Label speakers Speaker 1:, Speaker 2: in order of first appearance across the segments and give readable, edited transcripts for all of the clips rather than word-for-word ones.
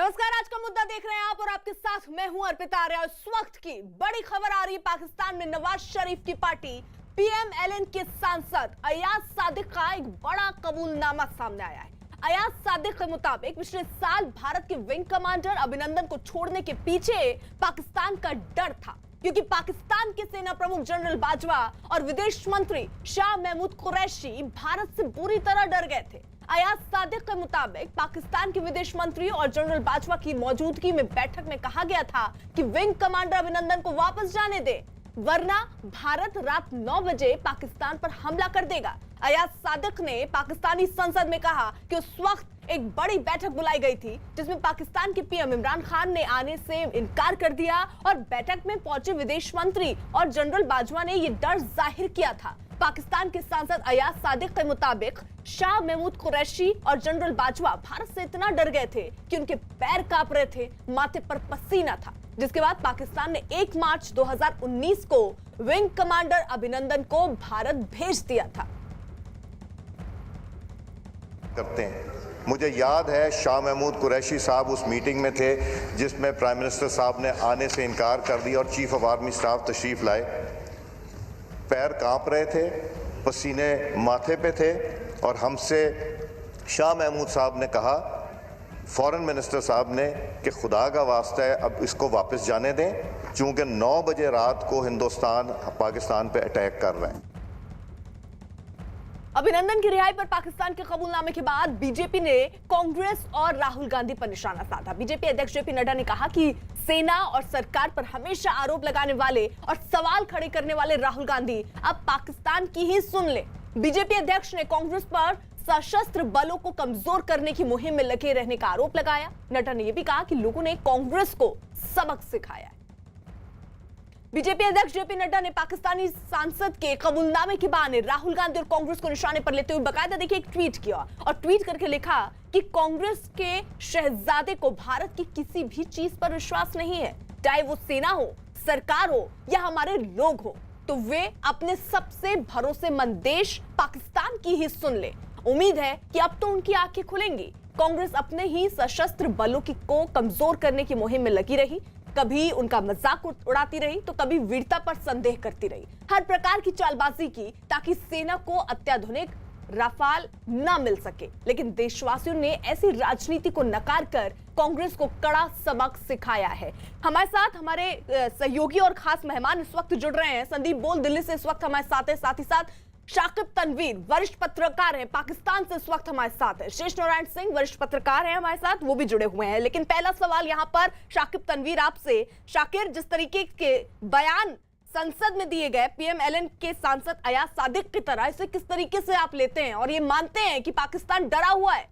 Speaker 1: नमस्कार, आज का मुद्दा देख रहे हैं आप और आपके साथ मैं हूं अर्पिता आर्या। इस वक्त की बड़ी खबर आ रही है पाकिस्तान में नवाज शरीफ की पार्टी पीएमएलएन के सांसद अयाज सादिक का एक बड़ा कबूलनामा सामने आया है। अयाज सादिक के मुताबिक पिछले साल भारत के विंग कमांडर अभिनंदन को छोड़ने के पीछे पाकिस्तान का डर था, क्योंकि पाकिस्तान के सेना प्रमुख जनरल बाजवा और विदेश मंत्री शाह महमूद कुरैशी भारत से बुरी तरह डर गए थे। अयाज सादिक के मुताबिक पाकिस्तान के विदेश मंत्री और जनरल बाजवा की मौजूदगी में बैठक में कहा गया था कि विंग कमांडर अभिनंदन को वापस जाने दे, वरना भारत रात 9 बजे पाकिस्तान पर हमला कर देगा। अयाज सादिक ने पाकिस्तानी संसद में कहा कि उस वक्त एक बड़ी बैठक बुलाई गई थी जिसमें पाकिस्तान के पीएम इमरान खान ने आने से इनकार कर दिया और बैठक में पहुंचे विदेश मंत्री और जनरल बाजवा ने यह डर जाहिर किया था। पाकिस्तान के सांसद अयाज सादिक के मुताबिक शाह महमूद कुरैशी और जनरल बाजवा भारत से इतना डर गए थे कि उनके पैर कांप रहे थे, माथे पर पसीना था, जिसके बाद पाकिस्तान ने 1 मार्च 2019 को विंग कमांडर अभिनंदन को भारत भेज दिया था।
Speaker 2: करते हैं, मुझे याद है शाह महमूद कुरैशी साहब उस मीटिंग में थे जिसमें प्राइम मिनिस्टर साहब ने आने से इनकार कर दिया और चीफ ऑफ आर्मी स्टाफ तशरीफ लाए। पैर कांप रहे थे, पसीने माथे पे थे और हमसे शाह महमूद साहब ने कहा, फॉरेन मिनिस्टर साहब ने, कि खुदा का वास्ता है अब इसको वापस जाने दें, चूंकि 9 बजे रात को हिंदुस्तान पाकिस्तान पे अटैक कर रहे हैं।
Speaker 1: अभिनंदन की रिहाई पर पाकिस्तान के कबूलनामे के बाद बीजेपी ने कांग्रेस और राहुल गांधी पर निशाना साधा। बीजेपी अध्यक्ष जेपी नड्डा ने कहा कि सेना और सरकार पर हमेशा आरोप लगाने वाले और सवाल खड़े करने वाले राहुल गांधी अब पाकिस्तान की ही सुन ले। बीजेपी अध्यक्ष ने कांग्रेस पर सशस्त्र बलों को कमजोर करने की मुहिम में लगे रहने का आरोप लगाया। नड्डा ने यह भी कहा कि लोगों ने कांग्रेस को सबक सिखाया है। बीजेपी अध्यक्ष जेपी नड्डा ने पाकिस्तानी सांसद के कबूलनामे के बहाने राहुल गांधी और कांग्रेस को निशाने पर लेते हुए बाकायदा देखिए एक ट्वीट किया और ट्वीट करके लिखा कि कांग्रेस के शहजादे को भारत की किसी भी चीज पर विश्वास नहीं है, चाहे वो सेना हो, सरकार हो या हमारे लोग हो, तो वे अपने सबसे भरोसेमंद देश पाकिस्तान की ही सुन ले। उम्मीद है कि अब तो उनकी आंखें खुलेंगी। कांग्रेस अपने ही सशस्त्र बलों को कमजोर करने की मुहिम में लगी रही, कभी उनका मजाक उड़ाती रही तो कभी वीरता पर संदेह करती रही, हर प्रकार की चालबाजी की ताकि सेना को अत्याधुनिक राफाल न मिल सके। लेकिन देशवासियों ने ऐसी राजनीति को नकार कर कांग्रेस को कड़ा सबक सिखाया है। हमारे साथ हमारे सहयोगी और खास मेहमान इस वक्त जुड़ रहे हैं। संदीप बोल दिल्ली से इस वक्त हमारे साथ है, साथ ही साथ शाकिब तनवीर वरिष्ठ पत्रकार हैं, पाकिस्तान से इस वक्त हमारे साथ है। शेष नारायण सिंह वरिष्ठ पत्रकार हैं हमारे साथ, वो भी जुड़े हुए हैं। लेकिन पहला सवाल यहां पर शाकिब तनवीर आपसे। शाकिर, जिस तरीके के बयान संसद में दिए गए पीएमएलएन के सांसद अयाज सादिक की तरह, इसे किस तरीके से आप लेते हैं और ये मानते हैं कि पाकिस्तान डरा हुआ है?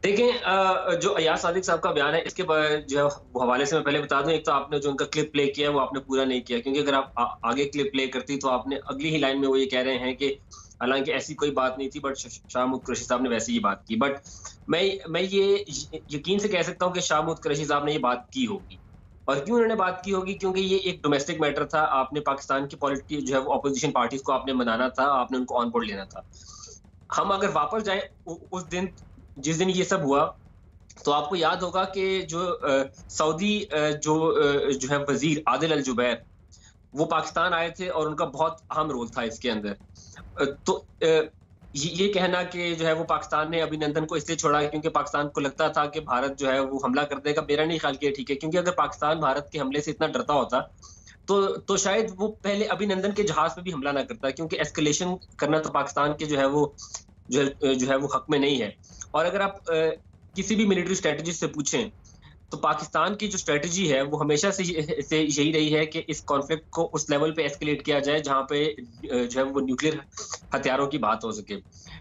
Speaker 3: देखें, जो अयाज सादिक साहब का बयान है, इसके जो हवाले से मैं पहले बता दूं, एक तो आपने जो उनका क्लिप प्ले किया है वो आपने पूरा नहीं किया, क्योंकि अगर आप आगे क्लिप प्ले करती तो आपने अगली ही लाइन में वो ये कह रहे हैं कि हालांकि ऐसी कोई बात नहीं थी, बट शाह महमूद कुरैशी साहब ने वैसे ही बात की। बट मैं ये यकीन से कह सकता हूँ कि शाह महमूद कुरैशी साहब ने ये बात की होगी। और क्यों उन्होंने बात की होगी? क्योंकि ये एक डोमेस्टिक मैटर था। आपने पाकिस्तान की पॉलिटिक्स जो है वो अपोजिशन पार्टीज को आपने मनाना था, आपने उनको ऑन बोर्ड लेना था। हम अगर वापस जाए उस दिन जिस दिन ये सब हुआ, तो आपको याद होगा कि जो सऊदी जो है वजीर आदिल अल जुबैर, वो पाकिस्तान आए थे और उनका बहुत अहम रोल था इसके अंदर। तो ये कहना कि जो है वो पाकिस्तान ने अभिनंदन को इसलिए छोड़ा क्योंकि पाकिस्तान को लगता था कि भारत जो है वो हमला कर देगा, मेरा नहीं ख्याल किया ठीक है, क्योंकि अगर पाकिस्तान भारत के हमले से इतना डरता होता तो शायद वो पहले अभिनंदन के जहाज पे भी हमला ना करता, क्योंकि एस्केलेशन करना तो पाकिस्तान के जो है वो हक में नहीं है। और अगर आप किसी भी मिलिट्री स्ट्रेटजिस्ट से पूछें तो पाकिस्तान की जो स्ट्रेटजी है वो हमेशा से यही रही है कि इस कॉन्फ्लिक्ट को उस लेवल पे एस्केलेट किया जाए जहां पे जो है वो न्यूक्लियर हथियारों की बात हो सके।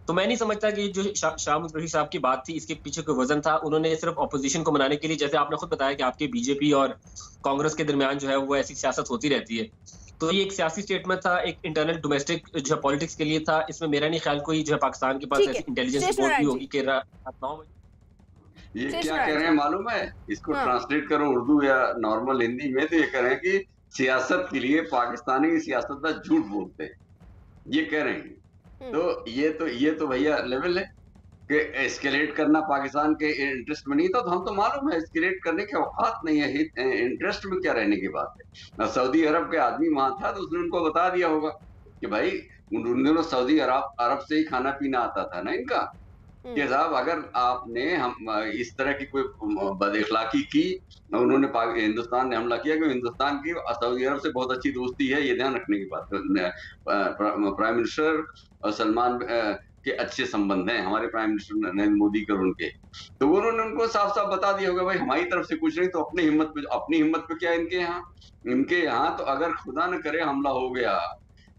Speaker 3: तो मैं नहीं समझता कि जो शाह महमूद कुरैशी साहब की बात थी इसके पीछे कोई वजन था। उन्होंने सिर्फ अपोजिशन को मनाने के लिए, जैसे आपने खुद बताया कि आपके बीजेपी और कांग्रेस के दरमियान जो है वो ऐसी सियासत होती रहती है, तो ये एक सियासी स्टेटमेंट था, एक इंटरनल डोमेस्टिक जो है पॉलिटिक्स के लिए था। इसमें मेरा नहीं ख्याल कोई जो है पाकिस्तान के पास ऐसी इंटेलिजेंस रिपोर्ट भी होगी कि
Speaker 4: ये क्या कह रहे हैं मालूम है? इसको ट्रांसलेट करो उर्दू या नॉर्मल हिंदी में तो ये कह रहे हैं कि सियासत के लिए पाकिस्तानी सियासतदान झूठ बोलते हैं, ये कह रहे हैं। तो ये तो भैया लेवल है कि एस्केलेट करना पाकिस्तान के इंटरेस्ट में नहीं था, तो हम तो मालूम है एस्केलेट करने के औकात नहीं है, इंटरेस्ट में क्या रहने की बात है। सऊदी अरब के आदमी वहां था तो उसने उनको बता दिया होगा कि भाई उन दिनों सऊदी अरब से ही खाना पीना आता था ना इनका, कि साहब अगर आपने हम इस तरह की कोई बदअखलाकी की, उन्होंने हिंदुस्तान ने हमला किया, कि हिंदुस्तान की सऊदी अरब से बहुत अच्छी दोस्ती है, ये ध्यान रखने की बात। प्राइम मिनिस्टर सलमान के अच्छे संबंध हैं हमारे प्राइम मिनिस्टर नरेंद्र मोदी के और उनके, तो उन्होंने उनको साफ साफ बता दिया होगा भाई हमारी तरफ से कुछ नहीं, तो अपनी हिम्मत पे क्या इनके यहाँ तो अगर खुदा न करे हमला हो गया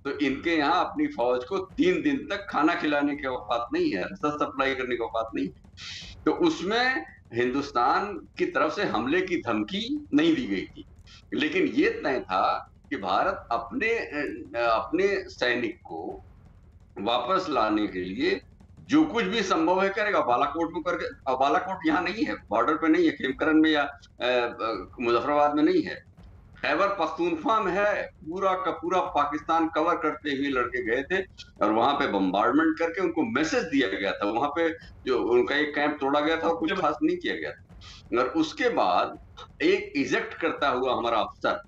Speaker 4: तो इनके यहाँ अपनी फौज को 3 दिन तक खाना खिलाने की औकात नहीं है, रसद सप्लाई करने की औकात नहीं। तो उसमें हिंदुस्तान की तरफ से हमले की धमकी नहीं दी गई थी, लेकिन ये तय था कि भारत अपने सैनिक को वापस लाने के लिए जो कुछ भी संभव है करेगा। बालाकोट में करके, बालाकोट यहाँ नहीं है, बॉर्डर पे नहीं है, खेमकरन में या मुजफ्फराबाद में नहीं है, खैबर पख्तूनख्वा में है। पूरा का पूरा पाकिस्तान कवर करते हुए लड़के गए थे और वहां पे बम्बार्डमेंट करके उनको मैसेज दिया गया था। वहां पे जो उनका एक कैंप तोड़ा गया था और कुछ खास नहीं किया गया था, और उसके बाद एक इजेक्ट करता हुआ हमारा अफसर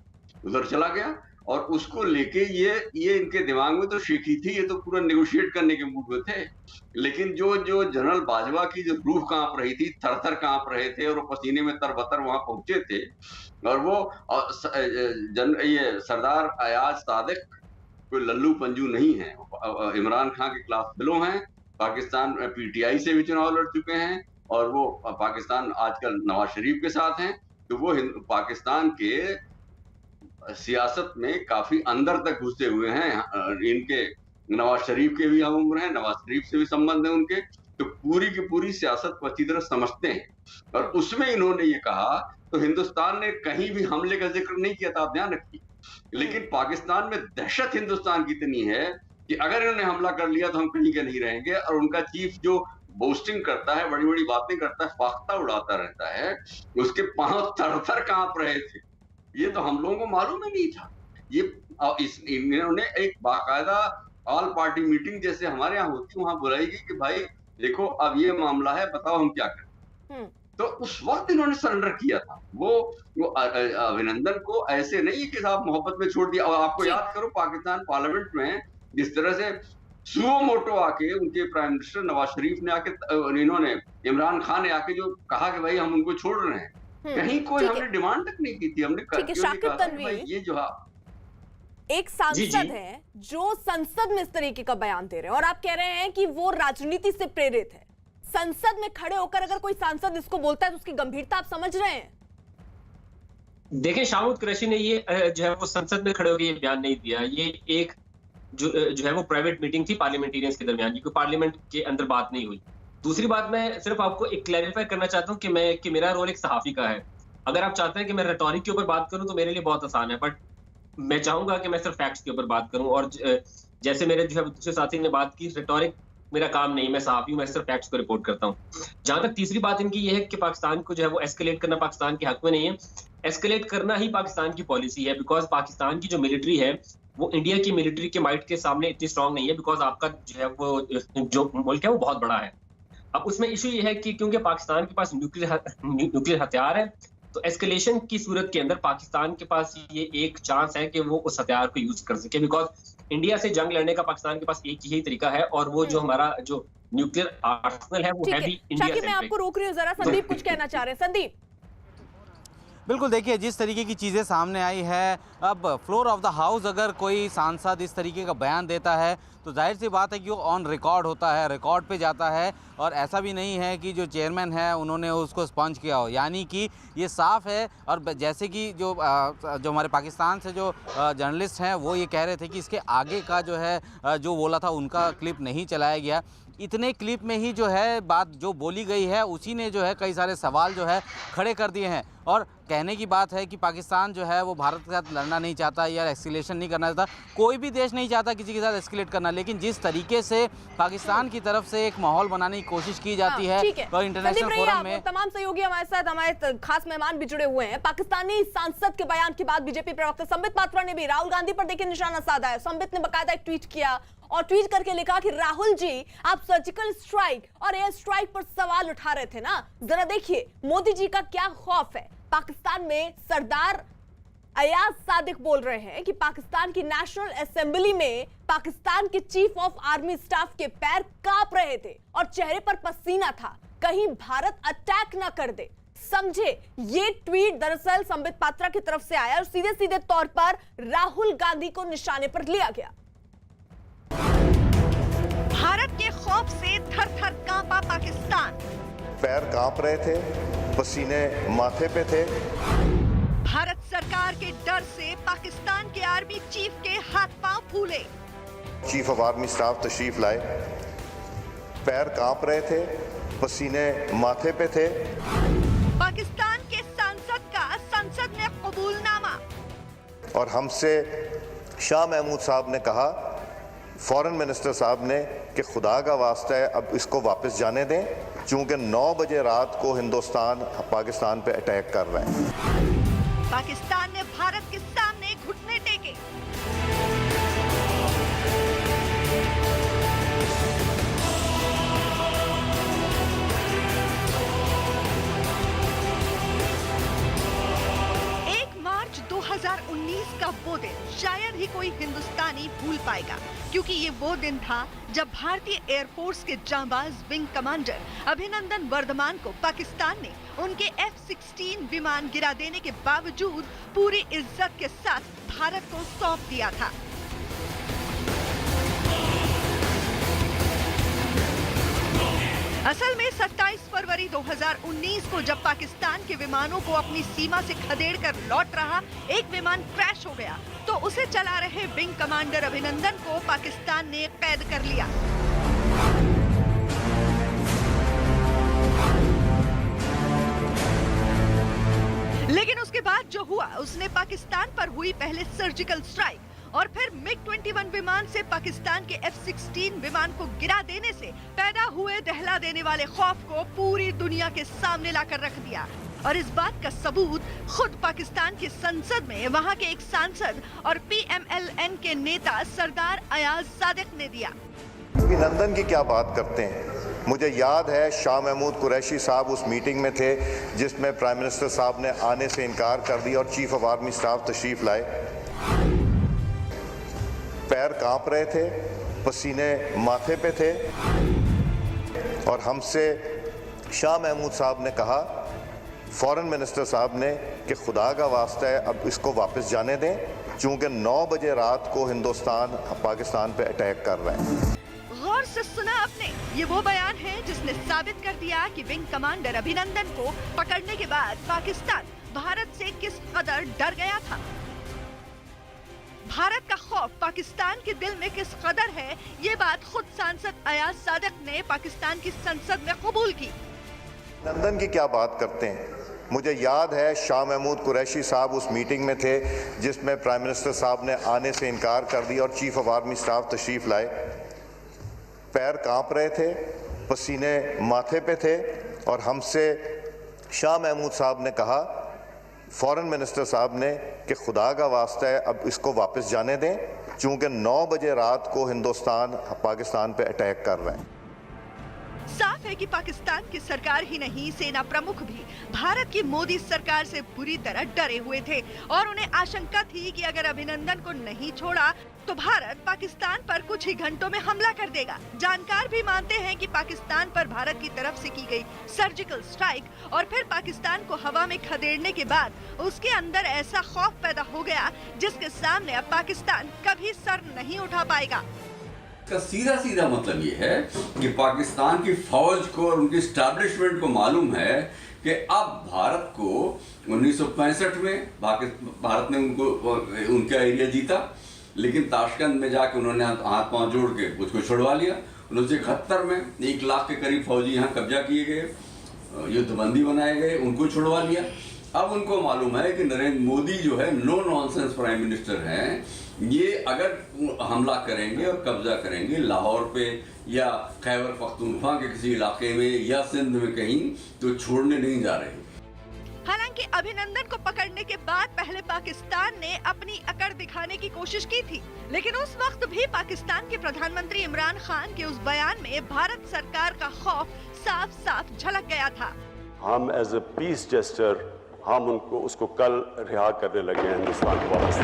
Speaker 4: उधर चला गया और उसको लेके ये इनके दिमाग में तो शेखी थी, ये तो पूरा नेगोशिएट करने के मूड में थे। लेकिन जो जनरल बाजवा की जो रूह कांप रही थी, थर-थर कांप रहे थे और वो पसीने में तरबतर वहां पहुंचे थे, और वो ये सरदार अयाज सादिक कोई लल्लू पंजू नहीं है, इमरान खान के क्लास फेलो हैं, पाकिस्तान पीटीआई से भी चुनाव लड़ चुके हैं और वो पाकिस्तान आजकल नवाज शरीफ के साथ हैं। तो वो पाकिस्तान के सियासत में काफी अंदर तक घुसे हुए हैं। इनके नवाज शरीफ के भी हम उम्र हैं, नवाज शरीफ से भी संबंध है उनके, तो पूरी की पूरी सियासत को अच्छी तरह समझते हैं। और उसमें इन्होंने ये कहा, तो हिंदुस्तान ने कहीं भी हमले का जिक्र नहीं किया था, आप ध्यान रखिए, लेकिन पाकिस्तान में दहशत हिंदुस्तान की इतनी है कि अगर इन्होंने हमला कर लिया तो हम कहीं के नहीं रहेंगे। और उनका चीफ जो बोस्टिंग करता है, बड़ी बड़ी बातें करता है, फाख्ता उड़ाता रहता है, उसके पांव थर-थर कांप रहे थे, ये तो हम लोगों को मालूम ही नहीं था। इन्होंने एक बाकायदा ऑल पार्टी मीटिंग जैसे हमारे यहाँ होती, वहां बुलाएगी कि भाई देखो अब ये मामला है, बताओ हम क्या करें। तो उस वक्त इन्होंने सरेंडर किया था। वो अभिनंदन को ऐसे नहीं कि साहब मोहब्बत में छोड़ दिया। और आपको याद करो पाकिस्तान पार्लियामेंट में जिस तरह से सुओ मोटो आके उनके प्राइम मिनिस्टर नवाज शरीफ ने आके, इन्होंने इमरान खान ने आके जो कहा कि भाई हम उनको छोड़ रहे हैं, कहीं कोई हमने डिमांड तक नहीं की थी। हमने ये जो
Speaker 1: एक सांसद है जो संसद में इस तरीके का बयान दे रहे हैं और आप कह रहे हैं कि वो राजनीति से प्रेरित है। संसद में खड़े होकर अगर कोई सांसद इसको बोलता है तो उसकी गंभीरता आप समझ रहे हैं?
Speaker 3: देखिए, शाहमूद कुरैशी ने ये जो है वो संसद में खड़े होकर ये बयान नहीं दिया। ये एक जो है वो प्राइवेट मीटिंग थी पार्लियामेंटेरियंस के दरमियान, क्योंकि पार्लियामेंट के अंदर बात नहीं हुई। दूसरी बात, मैं सिर्फ आपको एक क्लैरिफाई करना चाहता हूँ कि मेरा रोल एक सहाफी का है। अगर आप चाहते हैं कि मैं रेटोरिक के ऊपर बात करूं तो मेरे लिए बहुत आसान है, बट मैं चाहूंगा कि मैं सिर्फ फैक्ट्स के ऊपर बात करूं। और जैसे मेरे जो है दूसरे साथी ने बात की, रेटोरिक मेरा काम नहीं, मैं सहाफी हूं, मैं सिर्फ फैक्ट्स को रिपोर्ट करता हूं। जहां तक तीसरी बात इनकी ये है कि पाकिस्तान को जो है वो एस्केलेट करना पाकिस्तान के हक में नहीं है। एस्केलेट करना ही पाकिस्तान की पॉलिसी है, बिकॉज पाकिस्तान की जो मिलिट्री है वो इंडिया की मिलिट्री के माइट के सामने इतनी स्ट्रांग नहीं है, बिकॉज आपका जो है वो जो मुल्क है वो बहुत बड़ा है। अब उसमें इशू ये है कि क्योंकि पाकिस्तान के पास न्यूक्लियर हथियार है, तो एस्केलेशन की सूरत के अंदर पाकिस्तान के पास ये एक चांस है कि वो उस हथियार को यूज कर सके, बिकॉज इंडिया से जंग लड़ने का पाकिस्तान के पास एक यही तरीका है, और वो जो हमारा जो न्यूक्लियर आर्सेनल है वो है भी इंडिया से।
Speaker 1: मैं आपको रोक रही हूँ जरा, संदीप कुछ कहना चाह रहे हैं। संदीप,
Speaker 5: बिल्कुल, देखिए जिस तरीके की चीज़ें सामने आई है, अब फ्लोर ऑफ द हाउस अगर कोई सांसद इस तरीके का बयान देता है तो जाहिर सी बात है कि वो ऑन रिकॉर्ड होता है, रिकॉर्ड पे जाता है, और ऐसा भी नहीं है कि जो चेयरमैन है उन्होंने उसको स्पंज किया हो। यानी कि ये साफ़ है। और जैसे कि जो हमारे पाकिस्तान से जो जर्नलिस्ट हैं वो ये कह रहे थे कि इसके आगे का जो है जो बोला था उनका क्लिप नहीं चलाया गया। इतने क्लिप में ही जो है बात जो बोली गई है उसी ने जो है कई सारे सवाल जो है खड़े कर दिए हैं। और कहने की बात है कि पाकिस्तान जो है वो भारत के साथ लड़ना नहीं चाहता या एस्केलेशन नहीं करना चाहता, कोई भी देश नहीं चाहता किसी के साथ एस्केलेट करना, लेकिन जिस तरीके से पाकिस्तान की तरफ से एक माहौल बनाने की कोशिश की जाती है और इंटरनेशनल फोरम में
Speaker 1: तमाम सहयोगी हमारे साथ, हमारे खास मेहमान भी जुड़े हुए हैं। पाकिस्तानी सांसद के बयान के बाद बीजेपी प्रवक्ता संबित पात्रा ने भी राहुल गांधी पर देखिए निशाना साधा है। संबित ने बकायदा एक ट्वीट किया और ट्वीट करके लिखा कि राहुल जी, आप सर्जिकल स्ट्राइक और एयर स्ट्राइक पर सवाल उठा रहे थे ना, जरा देखिए मोदी जी का क्या खौफ है। पाकिस्तान में सरदार अयाज सादिक बोल रहे हैं कि पाकिस्तान की नेशनल असेंबली में पाकिस्तान के चीफ ऑफ आर्मी स्टाफ के पैर कांप रहे थे और चेहरे पर पसीना था, कहीं भारत अटैक ना कर दे। समझे, ये ट्वीट दरअसल संबित पात्रा की तरफ से आया और सीधे सीधे तौर पर राहुल गांधी को निशाने पर लिया गया।
Speaker 6: भारत के खौफ से थर-थर कांपा पाकिस्तान।
Speaker 2: पैर कांप रहे थे, पसीने माथे पे थे।
Speaker 6: भारत सरकार के डर से पाकिस्तान के आर्मी चीफ के हाथ पांव फूले।
Speaker 2: चीफ ऑफ आर्मी स्टाफ तशरीफ लाए, पैर कांप रहे थे, पसीने माथे पे थे।
Speaker 6: पाकिस्तान के सांसद का संसद में कबूलनामा।
Speaker 2: और हमसे शाह महमूद साहब ने कहा, फॉरेन मिनिस्टर साहब ने, कि खुदा का वास्ता है अब इसको वापस जाने दें, चूंकि 9 बजे रात को हिंदुस्तान पाकिस्तान पे अटैक कर रहे हैं।
Speaker 6: पाकिस्तान ने भारत के सामने घुटने टेके। मार्च 2019 का वो दिन शायद ही कोई हिंदुस्तानी भूल पाएगा, क्योंकि ये वो दिन था जब भारतीय एयरफोर्स के जांबाज विंग कमांडर अभिनंदन वर्धमान को पाकिस्तान ने उनके F-16 विमान गिरा देने के बावजूद पूरी इज्जत के साथ भारत को सौंप दिया था। असल में 27 फरवरी 2019 को जब पाकिस्तान के विमानों को अपनी सीमा से खदेड़कर लौट रहा एक विमान क्रैश हो गया, तो उसे चला रहे विंग कमांडर अभिनंदन को पाकिस्तान ने कैद कर लिया। लेकिन उसके बाद जो हुआ, उसने पाकिस्तान पर हुई पहले सर्जिकल स्ट्राइक और फिर MiG-21 विमान से पाकिस्तान के F-16 विमान को गिरा देने से पैदा हुए दहला देने वाले खौफ को पूरी दुनिया के सामने लाकर रख दिया। और इस बात का सबूत खुद पाकिस्तान की संसद में वहां के एक सांसद और PMLN के नेता सरदार अयाज सादिक ने दिया।
Speaker 2: अभिनंदन की क्या बात करते हैं, मुझे याद है शाह महमूद कुरैशी साहब उस मीटिंग में थे जिसमें प्राइम मिनिस्टर साहब ने आने से इनकार कर दिया और चीफ ऑफ आर्मी स्टाफ तशरीफ लाए। पैर कांप रहे थे, पसीने माथे पे थे और हमसे शाह महमूद साहब ने कहा, फॉरेन मिनिस्टर साहब ने, कि खुदा का वास्ता है अब इसको वापस जाने दें, चूंकि 9 बजे रात को हिंदुस्तान पाकिस्तान पे अटैक कर रहे हैं।
Speaker 6: गौर से सुना आपने, ये वो बयान है जिसने साबित कर दिया कि विंग कमांडर अभिनंदन को पकड़ने के बाद पाकिस्तान भारत से किस कदर डर गया था। भारत का खौफ पाकिस्तान के दिल में किस कदर है, ये बात खुद सांसद अयाज सादिक ने पाकिस्तान की संसद में कबूल की।
Speaker 2: अभिनंदन की क्या बात करते हैं, मुझे याद है शाह महमूद कुरैशी साहब उस मीटिंग में थे जिसमें प्राइम मिनिस्टर साहब ने आने से इनकार कर दिया और चीफ ऑफ आर्मी स्टाफ तशरीफ लाए। पैर कांप रहे थे, पसीने माथे पे थे और हमसे शाह महमूद साहब ने कहा, फॉरेन मिनिस्टर साहब ने, कि खुदा का वास्ता है अब इसको वापस जाने दें, चूंकि 9 बजे रात को हिंदुस्तान पाकिस्तान पे अटैक कर रहे हैं।
Speaker 6: साफ है कि पाकिस्तान की सरकार ही नहीं, सेना प्रमुख भी भारत की मोदी सरकार से बुरी तरह डरे हुए थे और उन्हें आशंका थी कि अगर अभिनंदन को नहीं छोड़ा तो भारत पाकिस्तान पर कुछ ही घंटों में हमला कर देगा। जानकार भी मानते हैं कि पाकिस्तान पर भारत की तरफ से की गई सर्जिकल स्ट्राइक और फिर पाकिस्तान को हवा में खदेड़ने के बाद उसके अंदर ऐसा खौफ पैदा हो गया जिसके सामने अब पाकिस्तान कभी सर नहीं उठा पाएगा।
Speaker 7: इसका सीधा सीधा मतलब ये है कि पाकिस्तान की फौज को और उनकी स्टैब्लिशमेंट को मालूम है कि अब भारत को 1965 में भारत ने उनका एरिया जीता, लेकिन ताशकंद में जाके उन्होंने हाथ पांव जोड़ के उसको छुड़वा लिया। 1971 में 1 लाख के करीब फौजी यहाँ कब्जा किए गए, युद्धबंदी बनाए गए, उनको छुड़वा लिया। अब उनको मालूम है कि नरेंद्र मोदी जो है नो नॉनसेंस प्राइम मिनिस्टर हैं, ये अगर हमला करेंगे और कब्जा करेंगे लाहौर पे या खैबर पख्तूनख्वा के किसी इलाके में या सिंध में कहीं, तो छोड़ने नहीं जा रहे।
Speaker 6: हालांकि हालांकि अभिनंदन को पकड़ने के बाद पहले पाकिस्तान ने अपनी अकड़ दिखाने की कोशिश की थी, लेकिन उस वक्त भी पाकिस्तान के प्रधानमंत्री इमरान खान के उस बयान में भारत सरकार का खौफ साफ साफ झलक गया था।
Speaker 8: हम एज ए पीस जेस्टर हम उसको कल रिहा करने लगे हैं हिंदुस्तान को वापस।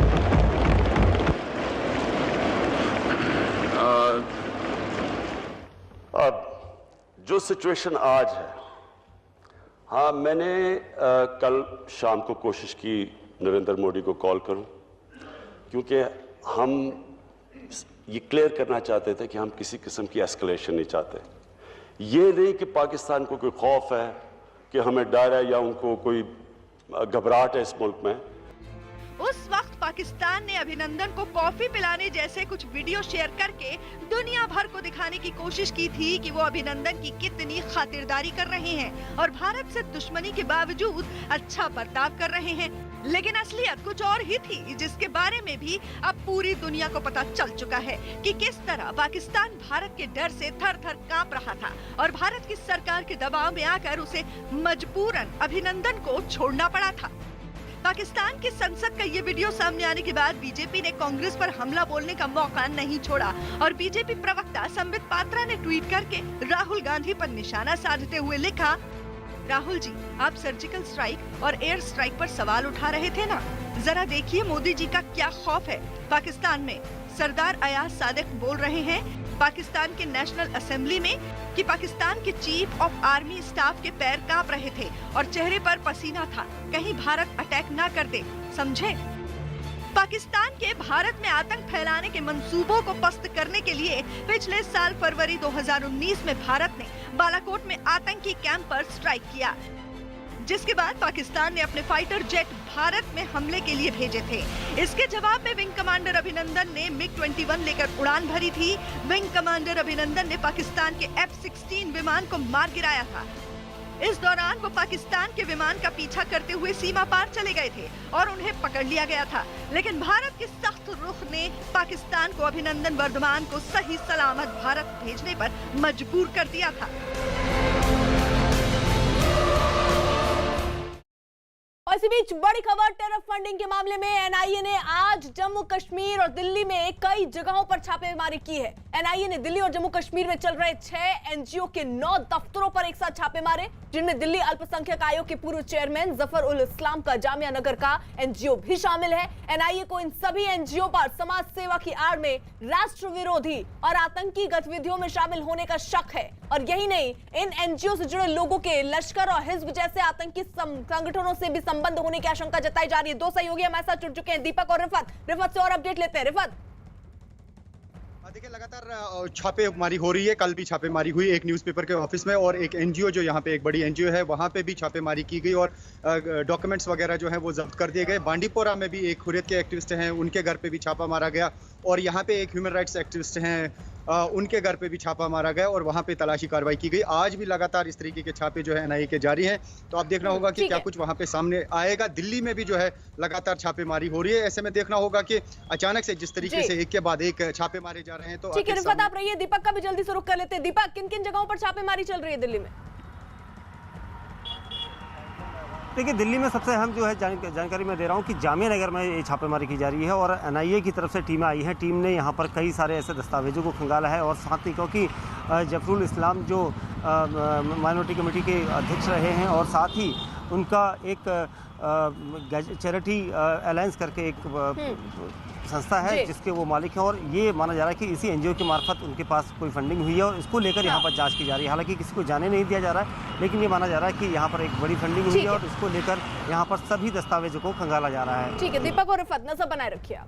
Speaker 8: अब जो सिचुएशन आज है, हाँ मैंने कल शाम को कोशिश की नरेंद्र मोदी को कॉल करूं, क्योंकि हम ये क्लियर करना चाहते थे कि हम किसी किस्म की एस्केलेशन नहीं चाहते। ये नहीं कि पाकिस्तान को कोई खौफ है, कि हमें डर है या उनको कोई घबराहट है इस मुल्क में।
Speaker 6: उस वक्त पाकिस्तान ने अभिनंदन को कॉफी पिलाने जैसे कुछ वीडियो शेयर करके दुनिया भर को दिखाने की कोशिश की थी कि वो अभिनंदन की कितनी खातिरदारी कर रहे हैं और भारत से दुश्मनी के बावजूद अच्छा बर्ताव कर रहे हैं। लेकिन असलियत कुछ और ही थी, जिसके बारे में भी अब पूरी दुनिया को पता चल चुका है कि किस तरह पाकिस्तान भारत के डर से थर थर कांप रहा था और भारत की सरकार के दबाव में आकर उसे मजबूरन अभिनंदन को छोड़ना पड़ा था। पाकिस्तान की संसद का ये वीडियो सामने आने के बाद बीजेपी ने कांग्रेस पर हमला बोलने का मौका नहीं छोड़ा और बीजेपी प्रवक्ता संबित पात्रा ने ट्वीट करके राहुल गांधी पर निशाना साधते हुए लिखा, राहुल जी, आप सर्जिकल स्ट्राइक और एयर स्ट्राइक पर सवाल उठा रहे थे ना, जरा देखिए मोदी जी का क्या खौफ है पाकिस्तान में। सरदार अयाज सादिक बोल रहे हैं पाकिस्तान के नेशनल असेंबली में कि पाकिस्तान के चीफ ऑफ आर्मी स्टाफ के पैर कांप रहे थे और चेहरे पर पसीना था, कहीं भारत अटैक ना कर दे, समझे। पाकिस्तान के भारत में आतंक फैलाने के मंसूबों को पस्त करने के लिए पिछले साल फरवरी 2019 में भारत ने बालाकोट में आतंकी कैंप पर स्ट्राइक किया, जिसके बाद पाकिस्तान ने अपने फाइटर जेट भारत में हमले के लिए भेजे थे। इसके जवाब में विंग कमांडर अभिनंदन ने MiG-21 लेकर उड़ान भरी थी। विंग कमांडर अभिनंदन ने पाकिस्तान के F-16 विमान को मार गिराया था। इस दौरान वो पाकिस्तान के विमान का पीछा करते हुए सीमा पार चले गए थे और उन्हें पकड़ लिया गया था, लेकिन भारत के सख्त रुख ने पाकिस्तान को अभिनंदन वर्धमान को सही सलामत भारत भेजने पर मजबूर कर दिया था।
Speaker 1: और इसी बीच बड़ी खबर, टेरर फंडिंग के मामले में एनआईए ने आज जम्मू कश्मीर और दिल्ली में कई जगहों पर छापेमारी की है। एनआईए ने दिल्ली और जम्मू कश्मीर में चल रहे 6 एनजीओ के 9 दफ्तरों पर एक साथ छापे मारे, जिनमें दिल्ली अल्पसंख्यक आयोग के पूर्व चेयरमैन जफर उल इस्लाम का जामिया नगर का एनजीओ भी शामिल है। एनआईए को इन सभी एनजीओ पर समाज सेवा की आड़ में राष्ट्र विरोधी और आतंकी गतिविधियों में शामिल होने का शक है। और यही नहीं, इन एनजीओ से जुड़े लोगों के लश्कर और हिज्ब जैसे आतंकी संगठनों से भी संबंध होने की आशंका जताई जा रही है। 2 सहयोगी हमारे साथ जुड़ चुके हैं, दीपक और रिफत से और अपडेट लेते हैं। रिफत,
Speaker 9: देखिए लगातार छापेमारी हो रही है। कल भी छापेमारी हुई एक न्यूज़पेपर के ऑफिस में और एक एनजीओ जो यहाँ पे एक बड़ी एनजीओ है वहाँ पे भी छापेमारी की गई और डॉक्यूमेंट्स वगैरह जो है वो जब्त कर दिए गए। बांडीपोरा में भी एक हुर्रियत के एक्टिविस्ट हैं, उनके घर पे भी छापा मारा गया और यहाँ पे एक ह्यूमन राइट्स एक्टिविस्ट हैं, उनके घर पे भी छापा मारा गया और वहाँ पे तलाशी कार्रवाई की गई। आज भी लगातार इस तरीके के छापे जो है एनआईए के जारी हैं, तो आप देखना होगा कि क्या कुछ वहाँ पे सामने आएगा। दिल्ली में भी जो है लगातार छापेमारी हो रही है। ऐसे में देखना होगा कि अचानक से जिस तरीके से एक के बाद एक छापे मारे जा रहे हैं। तो
Speaker 1: ठीक है रिफत, आप रहिए, दीपक का भी जल्दी से रुख कर लेते हैं। दीपक, किन किन जगहों पर छापेमारी चल रही है दिल्ली में?
Speaker 10: देखिए, दिल्ली में सबसे अहम जो है जानकारी मैं दे रहा हूँ कि जामिया नगर में ये छापेमारी की जा रही है और एनआईए की तरफ से टीमें आई हैं। टीम ने यहाँ पर कई सारे ऐसे दस्तावेजों को खंगाला है और साथ ही क्योंकि जफरुल इस्लाम जो माइनॉरिटी कमेटी के अध्यक्ष रहे हैं और साथ ही उनका एक चैरिटी अलायंस करके एक संस्था है जिसके वो मालिक हैं और ये माना जा रहा है कि इसी एनजीओ के मार्फत उनके पास कोई फंडिंग हुई है और इसको लेकर यहाँ पर जांच की जा रही है। हालांकि किसी को जाने नहीं दिया जा रहा है, लेकिन ये माना जा रहा है कि यहाँ पर एक बड़ी फंडिंग हुई है और इसको लेकर यहाँ पर सभी दस्तावेजों को खंगाला जा रहा है।
Speaker 1: ठीक है दीपक और रिफत, नजर बनाए रखिए आप।